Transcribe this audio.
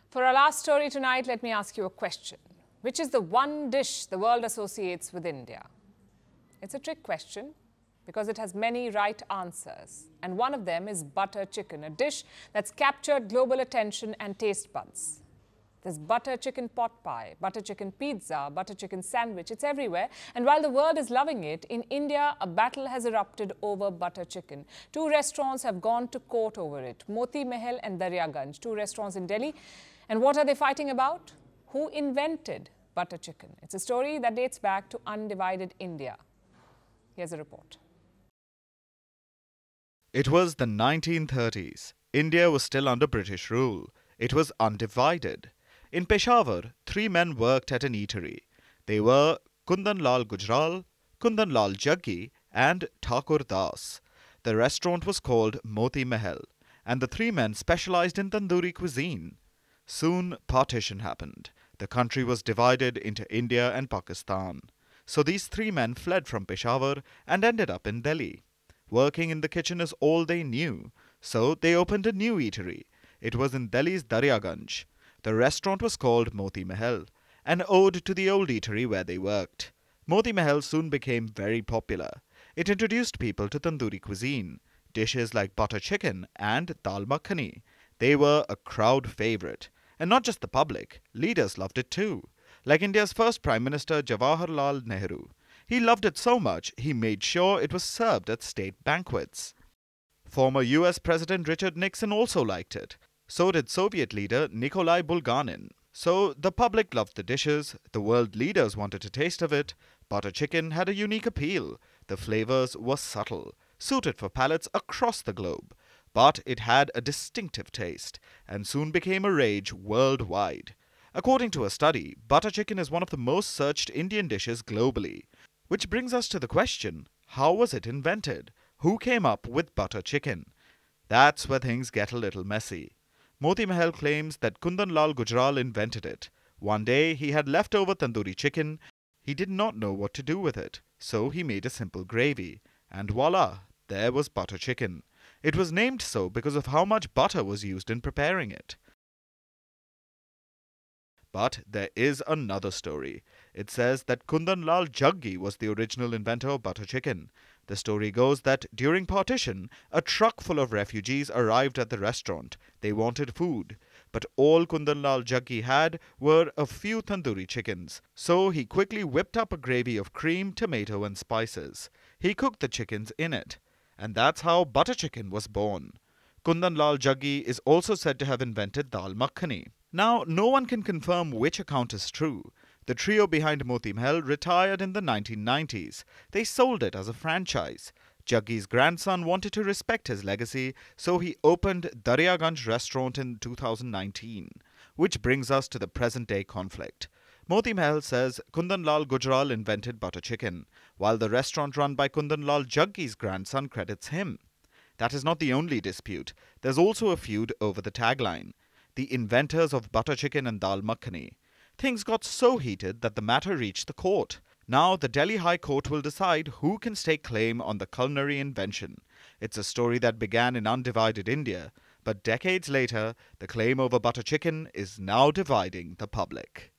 For our last story tonight, let me ask you a question. Which is the one dish the world associates with India? It's a trick question because it has many right answers. And one of them is butter chicken, a dish that's captured global attention and taste buds. There's butter chicken pot pie, butter chicken pizza, butter chicken sandwich. It's everywhere. And while the world is loving it, in India, a battle has erupted over butter chicken. Two restaurants have gone to court over it, Moti Mahal and Daryaganj, two restaurants in Delhi. And what are they fighting about? Who invented butter chicken? It's a story that dates back to undivided India. Here's a report. It was the 1930s. India was still under British rule. It was undivided. In Peshawar, three men worked at an eatery. They were Kundan Lal Gujral, Kundan Lal Jaggi and Thakur Das. The restaurant was called Moti Mahal, and the three men specialized in tandoori cuisine. Soon, partition happened. The country was divided into India and Pakistan. So these three men fled from Peshawar and ended up in Delhi. Working in the kitchen is all they knew, so they opened a new eatery. It was in Delhi's Daryaganj. The restaurant was called Moti Mahal, an ode to the old eatery where they worked. Moti Mahal soon became very popular. It introduced people to tandoori cuisine, dishes like butter chicken and dal makhani. They were a crowd favorite. And not just the public, leaders loved it too. Like India's first Prime Minister Jawaharlal Nehru. He loved it so much, he made sure it was served at state banquets. Former US President Richard Nixon also liked it. So did Soviet leader Nikolai Bulganin. So the public loved the dishes, the world leaders wanted a taste of it. Butter chicken had a unique appeal. The flavors were subtle, suited for palates across the globe. But it had a distinctive taste and soon became a rage worldwide. According to a study, butter chicken is one of the most searched Indian dishes globally. Which brings us to the question, how was it invented? Who came up with butter chicken? That's where things get a little messy. Moti Mahal claims that Kundan Lal Gujral invented it. One day he had leftover tandoori chicken. He did not know what to do with it, so he made a simple gravy. And voila, there was butter chicken. It was named so because of how much butter was used in preparing it. But there is another story. It says that Kundan Lal Jaggi was the original inventor of butter chicken. The story goes that during partition, a truck full of refugees arrived at the restaurant. They wanted food. But all Kundan Lal Jaggi had were a few tandoori chickens. So he quickly whipped up a gravy of cream, tomato and spices. He cooked the chickens in it. And that's how butter chicken was born. Kundan Lal Jaggi is also said to have invented dal makhani. Now, no one can confirm which account is true. The trio behind Moti Mahal retired in the 1990s. They sold it as a franchise. Jaggi's grandson wanted to respect his legacy, so he opened Daryaganj restaurant in 2019. Which brings us to the present-day conflict. Moti Mahal says Kundan Lal Gujral invented butter chicken, while the restaurant run by Kundan Lal Jaggi's grandson credits him. That is not the only dispute. There's also a feud over the tagline, the inventors of butter chicken and dal makhani. Things got so heated that the matter reached the court. Now the Delhi High Court will decide who can stake claim on the culinary invention. It's a story that began in undivided India, but decades later, the claim over butter chicken is now dividing the public.